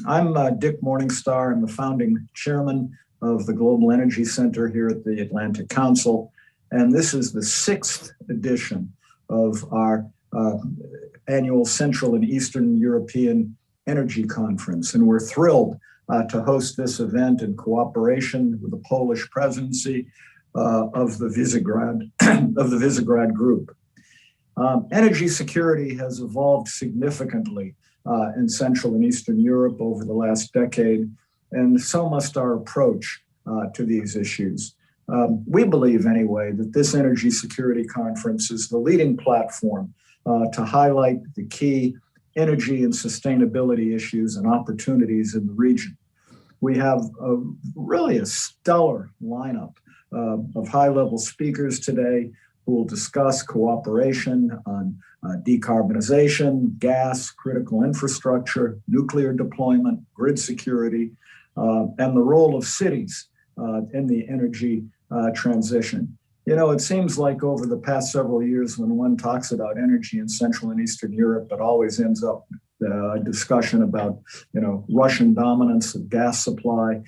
I'm Dick Morningstar. I'm the founding chairman of the Global Energy Center here at the Atlantic Council. And this is the 6th edition of our annual Central and Eastern European Energy Conference. And we're thrilled to host this event in cooperation with the Polish presidency of the Visegrad Group. Energy security has evolved significantly in Central and Eastern Europe over the last decade, and so must our approach to these issues. We believe, anyway, that this Energy Security Conference is the leading platform to highlight the key energy and sustainability issues and opportunities in the region. We have really a stellar lineup of high-level speakers today who will discuss cooperation on decarbonization, gas, critical infrastructure, nuclear deployment, grid security, and the role of cities in the energy transition. You know, it seems like over the past several years when one talks about energy in Central and Eastern Europe, it always ends up a discussion about, Russian dominance of gas supply,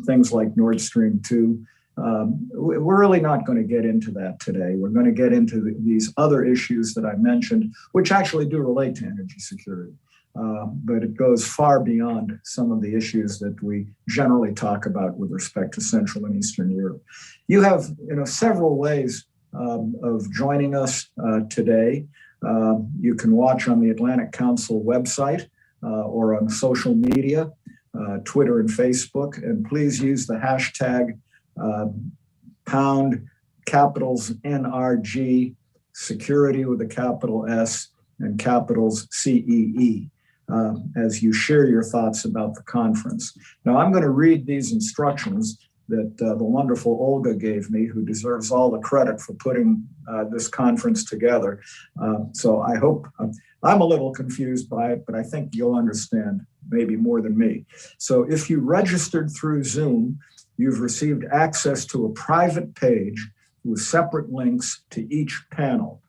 things like Nord Stream 2. We're really not going to get into that today. We're going to get into these other issues that I mentioned, which actually do relate to energy security. But it goes far beyond some of the issues that we generally talk about with respect to Central and Eastern Europe. You have, several ways of joining us today. You can watch on the Atlantic Council website or on social media, Twitter and Facebook, and please use the hashtag pound capitals NRG security with a capital S and capitals CEE as you share your thoughts about the conference. Now I'm going to read these instructions that the wonderful Olga gave me, who deserves all the credit for putting this conference together. So I hope, I'm a little confused by it, but I think you'll understand maybe more than me. So if you registered through Zoom, you've received access to a private page with separate links to each panel.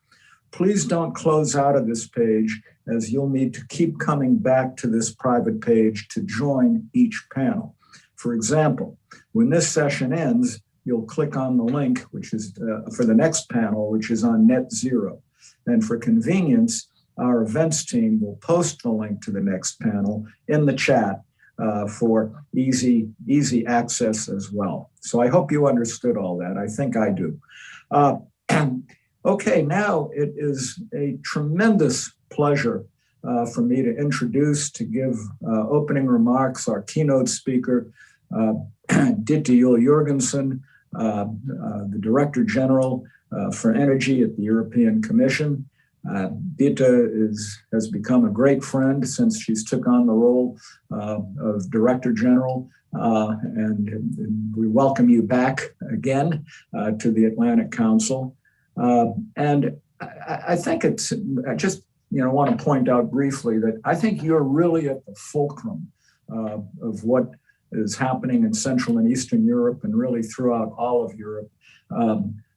Please don't close out of this page, as you'll need to keep coming back to this private page to join each panel. For example, when this session ends, you'll click on the link, which is for the next panel, which is on net zero. And for convenience, our events team will post the link to the next panel in the chat for easy access as well. So I hope you understood all that. I think I do. Okay, now it is a tremendous pleasure for me to introduce, to give opening remarks, our keynote speaker, Ditte Juul Jørgensen, the Director General for Energy at the European Commission. Ditte has become a great friend since she's took on the role of Director General, and we welcome you back again to the Atlantic Council. And I think I just want to point out briefly that I think you're really at the fulcrum of what is happening in Central and Eastern Europe and really throughout all of Europe,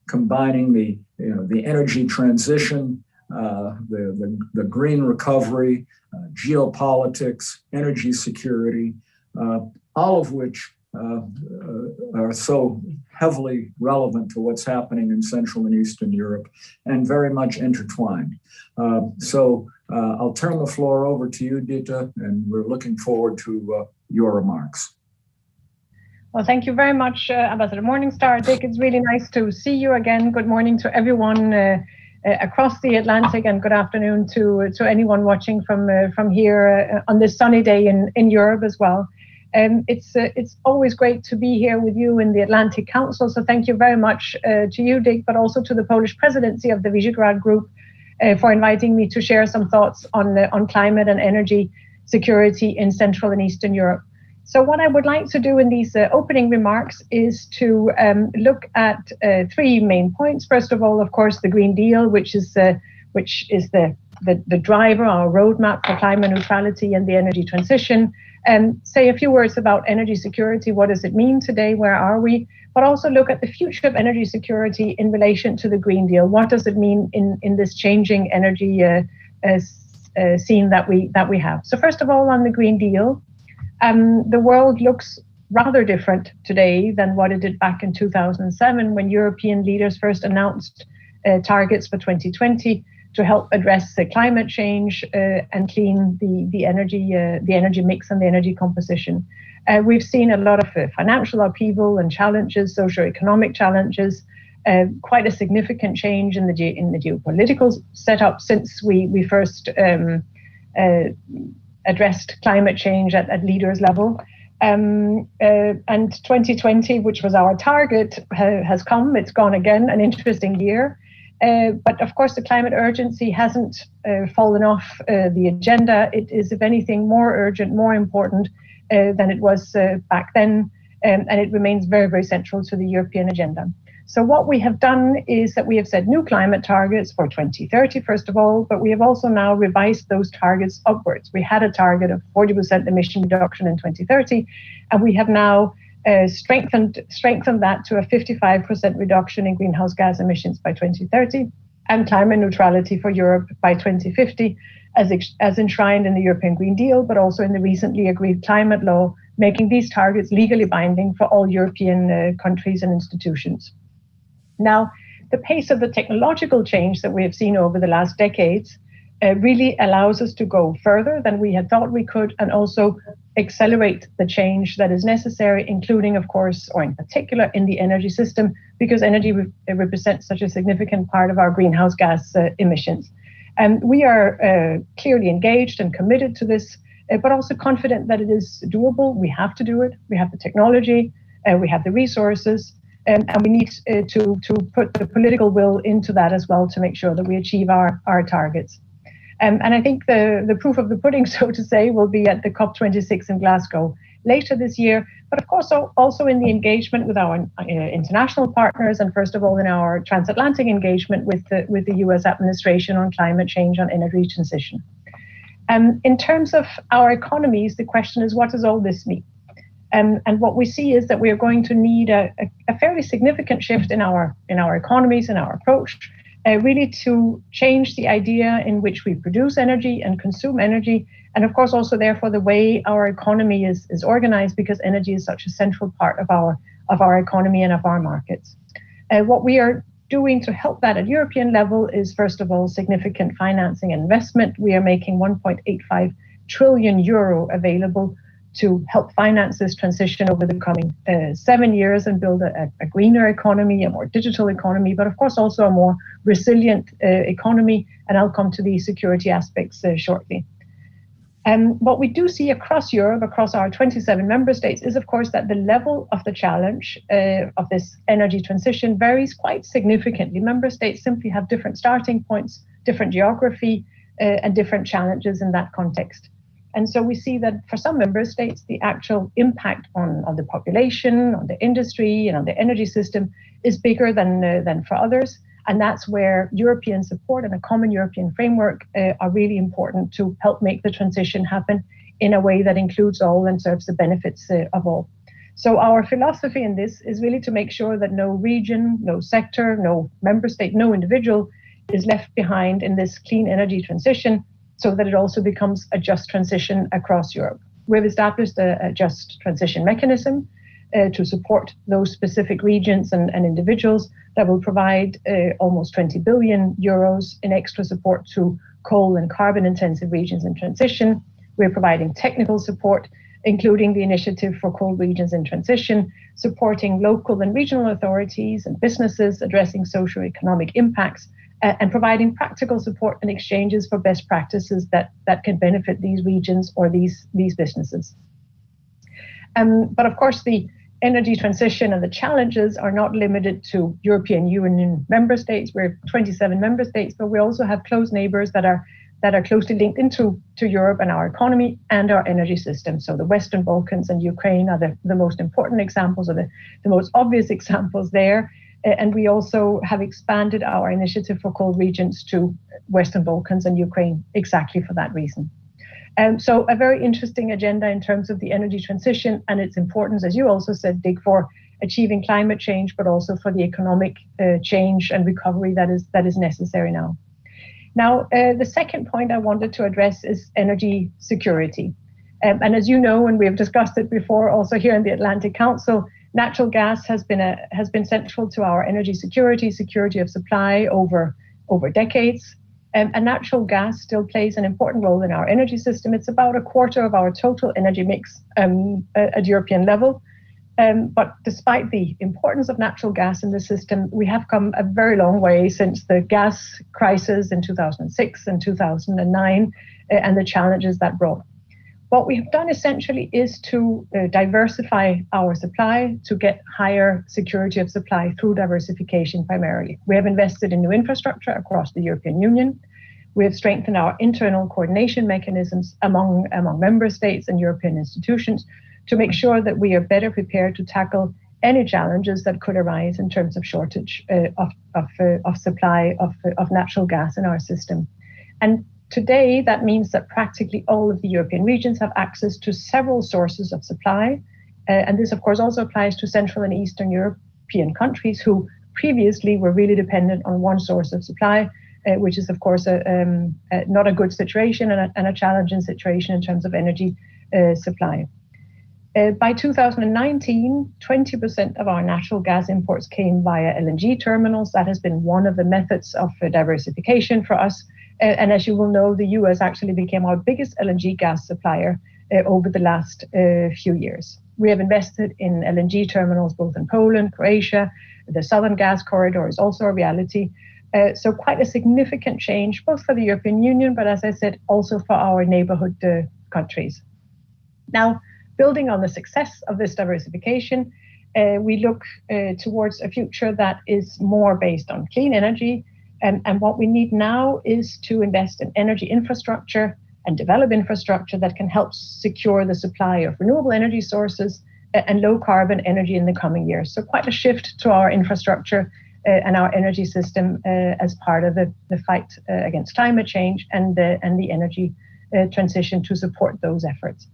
combining the energy transition, the green recovery, geopolitics, energy security, all of which are so heavily relevant to what's happening in Central and Eastern Europe and very much intertwined. So I'll turn the floor over to you, Ditte, and we're looking forward to your remarks. Well, thank you very much, Ambassador Morningstar. Dick, it's really nice to see you again. Good morning to everyone across the Atlantic, and good afternoon to anyone watching from here on this sunny day in Europe as well. It's always great to be here with you in the Atlantic Council. So thank you very much to you, Dick, but also to the Polish presidency of the Visegrad Group for inviting me to share some thoughts on climate and energy security in Central and Eastern Europe. So what I would like to do in these opening remarks is to look at three main points. First of all, of course, the Green Deal, which is the driver, our roadmap for climate neutrality and the energy transition. Say a few words about energy security. What does it mean today? Where are we? But also look at the future of energy security in relation to the Green Deal. What does it mean in this changing energy scene that we have? So first of all, on the Green Deal, The world looks rather different today than what it did back in 2007 when European leaders first announced targets for 2020 to help address the climate change and clean the energy mix and the energy composition. We've seen a lot of financial upheaval and challenges, socio-economic challenges, quite a significant change in the geopolitical setup since we first addressed climate change at leaders level. And 2020, which was our target, has come. It's gone again, an interesting year. But of course, the climate urgency hasn't fallen off the agenda. It is, if anything, more urgent, more important than it was back then. And it remains very, very central to the European agenda. So what we have done is that we have set new climate targets for 2030, first of all, but we have also now revised those targets upwards. We had a target of 40% emission reduction in 2030, and we have now strengthened that to a 55% reduction in greenhouse gas emissions by 2030 and climate neutrality for Europe by 2050, as enshrined in the European Green Deal, but also in the recently agreed climate law, making these targets legally binding for all European countries and institutions. Now, the pace of the technological change that we have seen over the last decades really allows us to go further than we had thought we could, and also accelerate the change that is necessary, including, of course, or in particular, in the energy system, because energy represents such a significant part of our greenhouse gas emissions. And we are clearly engaged and committed to this, but also confident that it is doable. We have to do it. We have the technology, we have the resources, and we need to put the political will into that as well to make sure that we achieve our targets. And I think the proof of the pudding, so to say, will be at the COP26 in Glasgow later this year, but of course also in the engagement with our international partners, and first of all in our transatlantic engagement with the US administration on climate change, on energy transition. In terms of our economies, the question is, what does all this mean? And what we see is that we are going to need a fairly significant shift in our economies and our approach, really to change the idea in which we produce energy and consume energy, and of course also therefore the way our economy is organized, because energy is such a central part of our economy and of our markets. What we are doing to help that at European level is, first of all, significant financing and investment. We are making 1.85 trillion euro available to help finance this transition over the coming 7 years and build a greener economy, a more digital economy, but of course also a more resilient economy. And I'll come to the security aspects shortly. And what we do see across Europe, across our 27 member states, is of course that the level of the challenge of this energy transition varies quite significantly. Member states simply have different starting points, different geography, and different challenges in that context. And so we see that for some member states, the actual impact on the population, on the industry, and on the energy system is bigger than for others. And that's where European support and a common European framework are really important to help make the transition happen in a way that includes all and serves the benefits of all. So our philosophy in this is really to make sure that no region, no sector, no member state, no individual is left behind in this clean energy transition, so that it also becomes a just transition across Europe. We've established a just transition mechanism to support those specific regions and individuals that will provide almost 20 billion euros in extra support to coal and carbon intensive regions in transition. We're providing technical support, including the initiative for coal regions in transition, supporting local and regional authorities and businesses addressing socioeconomic impacts, and providing practical support and exchanges for best practices that can benefit these regions or these businesses. But of course, the energy transition and the challenges are not limited to European Union member states. We're 27 member states, but we also have close neighbors that are closely linked into Europe and our economy and our energy system. So the Western Balkans and Ukraine are the most important examples, or the most obvious examples there. And we also have expanded our initiative for coal regions to Western Balkans and Ukraine exactly for that reason. So a very interesting agenda in terms of the energy transition and its importance, as you also said, Dick, for achieving climate change, but also for the economic change and recovery that is necessary now. Now, the second point I wanted to address is energy security. And as you know, and we have discussed it before also here in the Atlantic Council, natural gas has been central to our energy security of supply over decades. And natural gas still plays an important role in our energy system. It's about a quarter of our total energy mix at European level. But despite the importance of natural gas in the system, we have come a very long way since the gas crisis in 2006 and 2009 and the challenges that brought. What we have done essentially is to diversify our supply to get higher security of supply through diversification primarily. We have invested in new infrastructure across the European Union. We have strengthened our internal coordination mechanisms among member states and European institutions to make sure that we are better prepared to tackle any challenges that could arise in terms of shortage of supply of natural gas in our system. And today, that means that practically all of the European regions have access to several sources of supply. And this, of course, also applies to Central and Eastern European countries who previously were really dependent on one source of supply, which is, of course, not a good situation and a challenging situation in terms of energy supply. By 2019, 20% of our natural gas imports came via LNG terminals. That has been one of the methods of diversification for us. And as you will know, the US actually became our biggest LNG gas supplier over the last few years. We have invested in LNG terminals both in Poland, Croatia. The Southern Gas Corridor is also a reality. So quite a significant change, both for the European Union, but as I said, also for our neighborhood countries. Now, building on the success of this diversification, we look towards a future that is more based on clean energy. And what we need now is to invest in energy infrastructure and develop infrastructure that can help secure the supply of renewable energy sources and low carbon energy in the coming years. So quite a shift to our infrastructure and our energy system as part of the fight against climate change and the energy transition to support those efforts.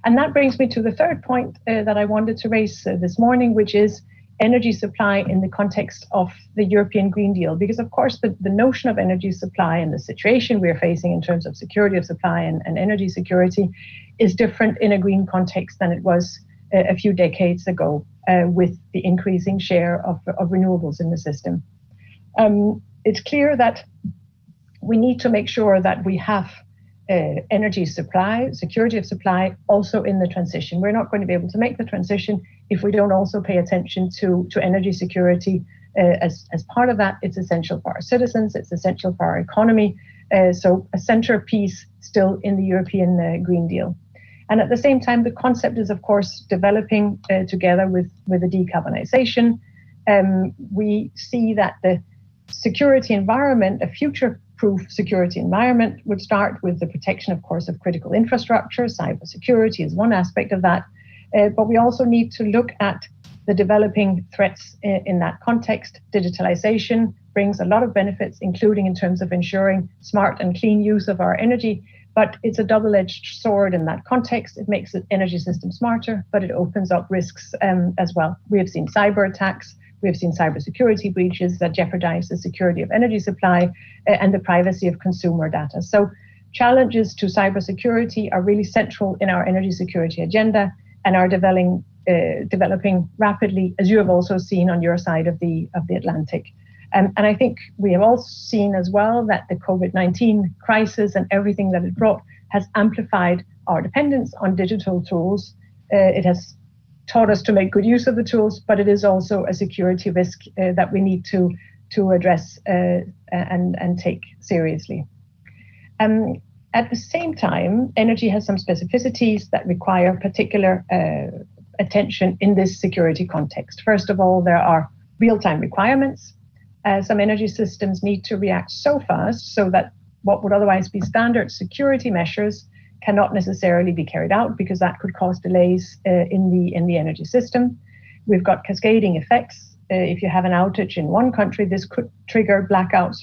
And that brings me to the third point that I wanted to raise this morning, which is energy supply in the context of the European Green Deal. Because, of course, the notion of energy supply and the situation we're facing in terms of security of supply and energy security is different in a green context than it was a few decades ago with the increasing share of renewables in the system. It's clear that we need to make sure that we have energy supply, security of supply, also in the transition. We're not going to be able to make the transition if we don't also pay attention to energy security as part of that. It's essential for our citizens, it's essential for our economy. So a centerpiece still in the European Green Deal. And at the same time, the concept is, of course, developing together with the decarbonization. We see that the security environment, a future-proof security environment, would start with the protection, of course, of critical infrastructure. Cybersecurity is one aspect of that. But we also need to look at the developing threats in that context. Digitalization brings a lot of benefits, including in terms of ensuring smart and clean use of our energy. But it's a double-edged sword in that context. It makes the energy system smarter, but it opens up risks as well. We have seen cyber attacks. We have seen cybersecurity breaches that jeopardize the security of energy supply and the privacy of consumer data. So challenges to cybersecurity are really central in our energy security agenda and are developing rapidly, as you have also seen on your side of the Atlantic. And I think we have also seen as well that the COVID-19 crisis and everything that it brought has amplified our dependence on digital tools. It has taught us to make good use of the tools, but it is also a security risk that we need to address and take seriously. At the same time, energy has some specificities that require particular attention in this security context. First of all, there are real-time requirements. Some energy systems need to react so fast so that what would otherwise be standard security measures cannot necessarily be carried out because that could cause delays in the energy system. We've got cascading effects. If you have an outage in one country, this could trigger blackouts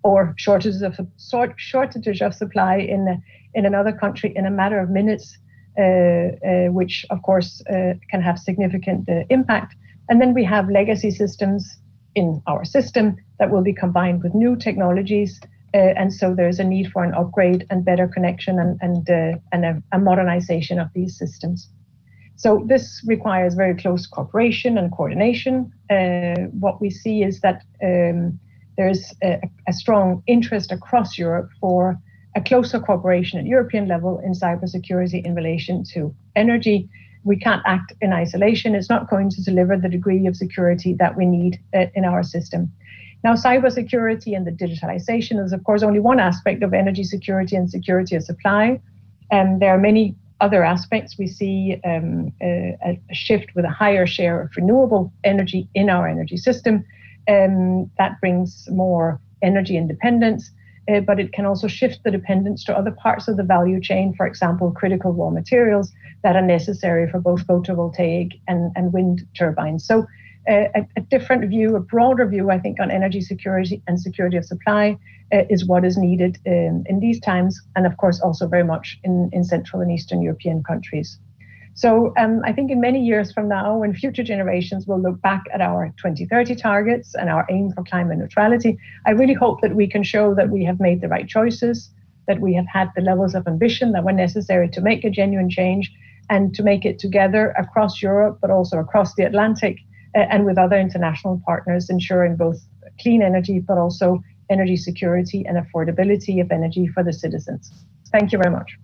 or shortages of supply in another country in a matter of minutes, which of course can have significant impact. And then we have legacy systems in our system that will be combined with new technologies And so there's a need for an upgrade and better connection and a modernization of these systems. So this requires very close cooperation and coordination. What we see is that there's a strong interest across Europe for a closer cooperation at European level in cybersecurity in relation to energy. We can't act in isolation. It's not going to deliver the degree of security that we need in our system. Now, cybersecurity and the digitalization is, of course, only one aspect of energy security and security of supply. And there are many other aspects. We see a shift with a higher share of renewable energy in our energy system. That brings more energy independence, but it can also shift the dependence to other parts of the value chain, for example, critical raw materials that are necessary for both photovoltaic and wind turbines. So a different view, a broader view, I think, on energy security and security of supply is what is needed in these times, and of course also very much in Central and Eastern European countries. So I think in many years from now, when future generations will look back at our 2030 targets and our aim for climate neutrality, I really hope that we can show that we have made the right choices, that we have had the levels of ambition that were necessary to make a genuine change and to make it together across Europe, but also across the Atlantic and with other international partners, ensuring both clean energy, but also energy security and affordability of energy for the citizens. Thank you very much.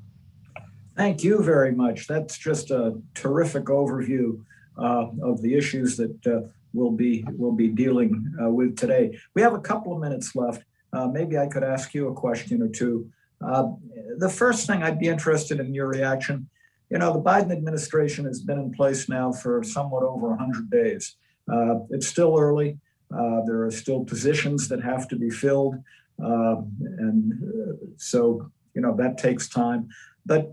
Thank you very much. That's just a terrific overview of the issues that we'll be dealing with today. We have a couple of minutes left. Maybe I could ask you a question or two. The first thing, I'd be interested in your reaction. You know, the Biden administration has been in place now for somewhat over 100 days. It's still early. There are still positions that have to be filled. So, you know, that takes time. But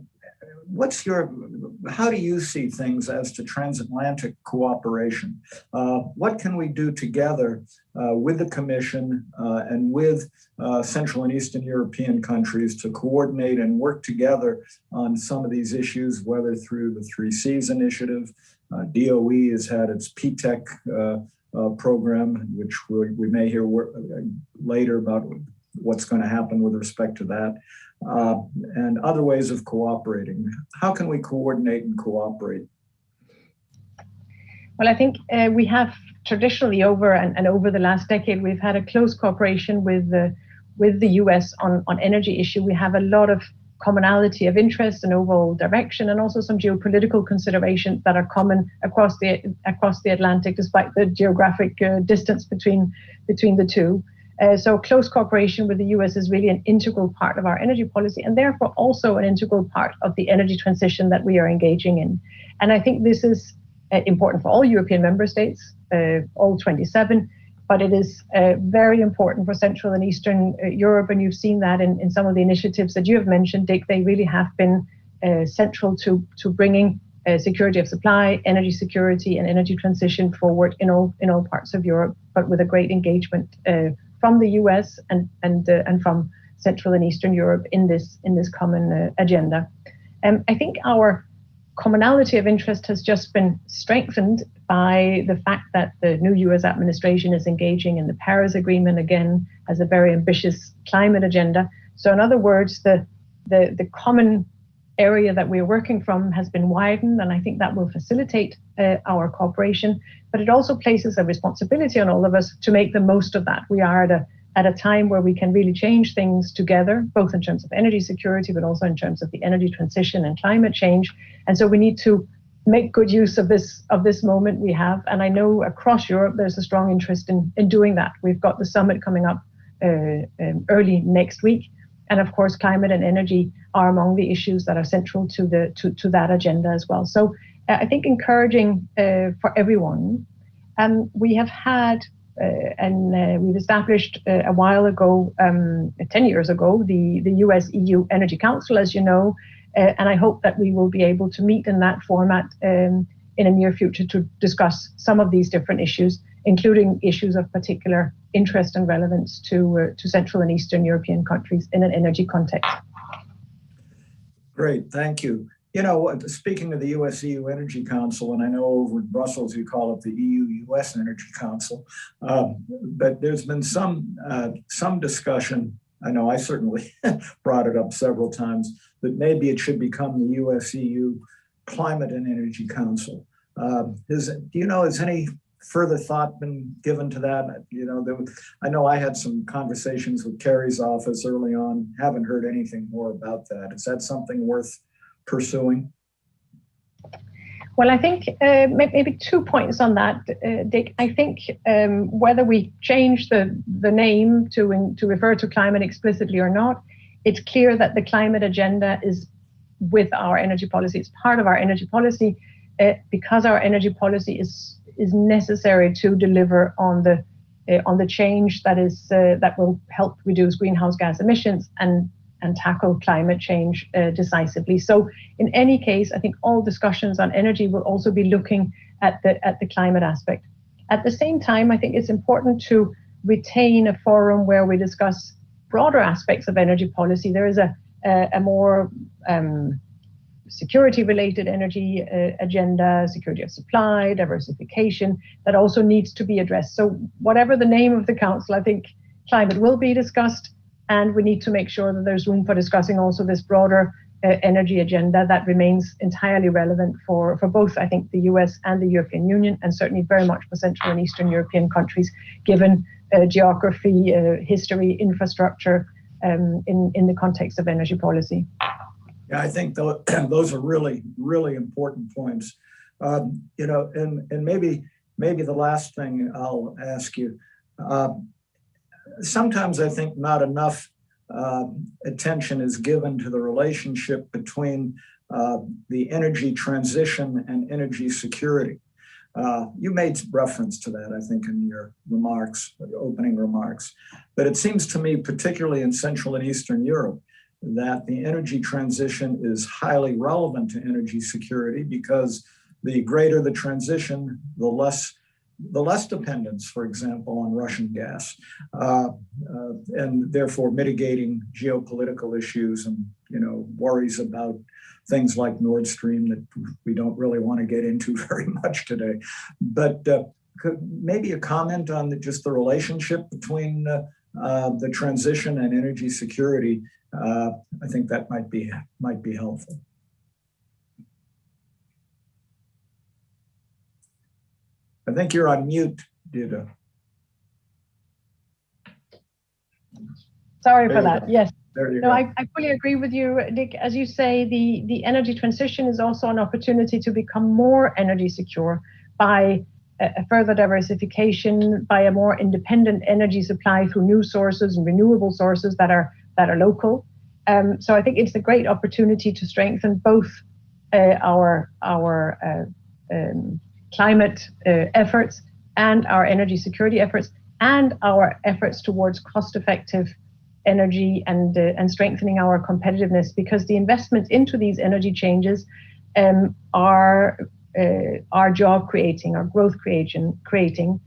how do you see things as to transatlantic cooperation? What can we do together with the Commission and with Central and Eastern European countries to coordinate and work together on some of these issues, whether through the 3 Cs initiative? DOE has had its PTEC program, which we may hear later about what's going to happen with respect to that. And other ways of cooperating. How can we coordinate and cooperate? Well, I think we have traditionally over the last decade, we've had a close cooperation with the US on energy issue. We have a lot of commonality of interest and overall direction, and also some geopolitical considerations that are common across the Atlantic, despite the geographic distance between the two. So close cooperation with the US is really an integral part of our energy policy, and therefore also an integral part of the energy transition that we are engaging in. And I think this is important for all European member states, all 27, but it is very important for Central and Eastern Europe, and you've seen that in some of the initiatives that you have mentioned, Dick. They really have been central to bringing security of supply, energy security, and energy transition forward in all parts of Europe, but with a great engagement from the US and from Central and Eastern Europe in this common agenda. I think our commonality of interest has just been strengthened by the fact that the new US administration is engaging in the Paris Agreement, again, has a very ambitious climate agenda. So in other words, the common area that we're working from has been widened, and I think that will facilitate our cooperation, but it also places a responsibility on all of us to make the most of that. We are at a time where we can really change things together, both in terms of energy security, but also in terms of the energy transition and climate change. And so we need to make good use of this moment we have. And I know across Europe, there's a strong interest in doing that. We've got the summit coming up early next week. And of course, climate and energy are among the issues that are central to that agenda as well. So I think encouraging for everyone. We have had, we've established a while ago, 10 years ago, the US-EU Energy Council, as you know, and I hope that we will be able to meet in that format in a near future to discuss some of these different issues, including issues of particular interest and relevance to Central and Eastern European countries in an energy context. Great, thank you. You know, speaking of the US-EU Energy Council, and I know over in Brussels you call it the EU-US Energy Council, but there's been some discussion I know I certainly brought it up several times, that maybe it should become the US-EU Climate and Energy Council. Has any further thought been given to that? I know I had some conversations with Kerry's office early on, haven't heard anything more about that. Is that something worth pursuing? Well, I think maybe 2 points on that, Dick. I think whether we change the name to refer to climate explicitly or not, it's clear that the climate agenda is with our energy policy. It's part of our energy policy because our energy policy is necessary to deliver on the change that will help reduce greenhouse gas emissions and tackle climate change decisively. So in any case, I think all discussions on energy will also be looking at the climate aspect. At the same time, I think it's important to retain a forum where we discuss broader aspects of energy policy. There is a more security-related energy agenda, security of supply, diversification, that also needs to be addressed. So whatever the name of the council, I think climate will be discussed, and we need to make sure that there's room for discussing also this broader energy agenda that remains entirely relevant for both, I think, the US and the European Union, and certainly very much for Central and Eastern European countries, given geography, history, infrastructure in the context of energy policy. Yeah, I think those are really, really important points. And maybe the last thing I'll ask you, sometimes I think not enough attention is given to the relationship between the energy transition and energy security. You made reference to that, I think, in your remarks, opening remarks. But it seems to me, particularly in Central and Eastern Europe, that the energy transition is highly relevant to energy security, because the greater the transition, the less dependence, for example, on Russian gas, and therefore mitigating geopolitical issues and worries about things like Nord Stream that we don't really want to get into very much today. But maybe a comment on just the relationship between the transition and energy security. I think that might be helpful. I think you're on mute, Ditte. Sorry for that. Yes. There you go. I fully agree with you, Dick. As you say, the energy transition is also an opportunity to become more energy secure by a further diversification, by a more independent energy supply through new sources and renewable sources that are local. So I think it's a great opportunity to strengthen both our climate efforts and our energy security efforts, and our efforts towards cost-effective energy and strengthening our competitiveness, because the investments into these energy changes are job creating, are growth creating.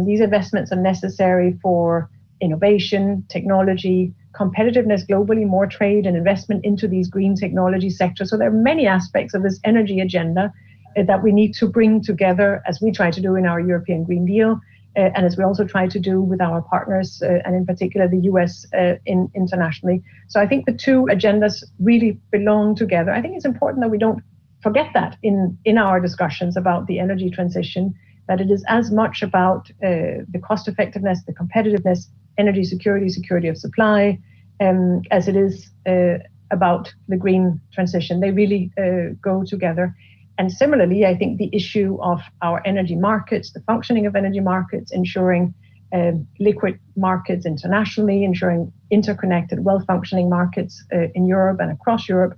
These investments are necessary for innovation, technology, competitiveness globally, more trade and investment into these green technology sectors. So there are many aspects of this energy agenda that we need to bring together, as we try to do in our European Green Deal, and as we also try to do with our partners, and in particular the US internationally. So I think the two agendas really belong together. I think it's important that we don't forget that in our discussions about the energy transition, that it is as much about the cost effectiveness, the competitiveness, energy security, security of supply, as it is about the green transition. They really go together. And similarly, I think the issue of our energy markets, the functioning of energy markets, ensuring liquid markets internationally, ensuring interconnected, well-functioning markets in Europe and across Europe,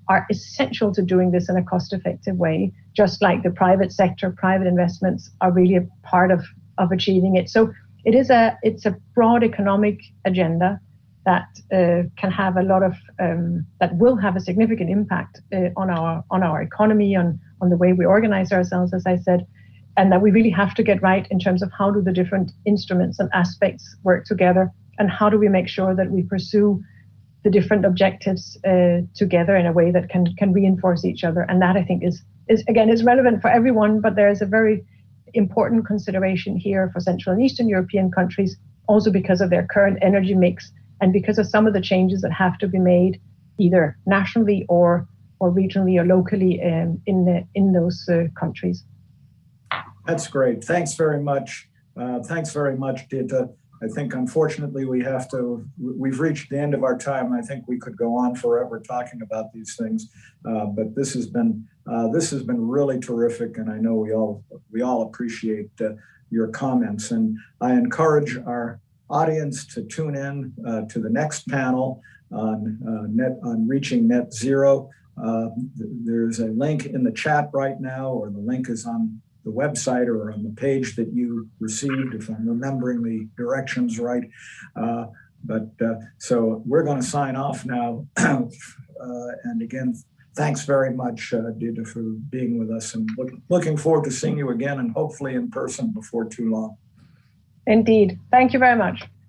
are essential to doing this in a cost-effective way, just like the private sector, private investments are really a part of achieving it. So it's a broad economic agenda that can have a lot of that will have a significant impact on our economy, on the way we organize ourselves, as I said, and that we really have to get right in terms of how do the different instruments and aspects work together, and how do we make sure that we pursue the different objectives together in a way that can reinforce each other. And that, I think, is relevant for everyone, but there is a very important consideration here for Central and Eastern European countries, also because of their current energy mix and because of some of the changes that have to be made either nationally or regionally or locally in those countries. That's great. Thanks very much. Thanks very much, Ditte. I think, unfortunately, we've reached the end of our time. I think we could go on forever talking about these things, but this has been really terrific, and I know we all appreciate your comments. And I encourage our audience to tune in to the next panel on reaching net zero. There's a link in the chat right now, or the link is on the website or on the page that you received, if I'm remembering the directions right. So we're going to sign off now. And again, thanks very much, Ditte, for being with us, and looking forward to seeing you again, and hopefully in person before too long. Indeed. Thank you very much.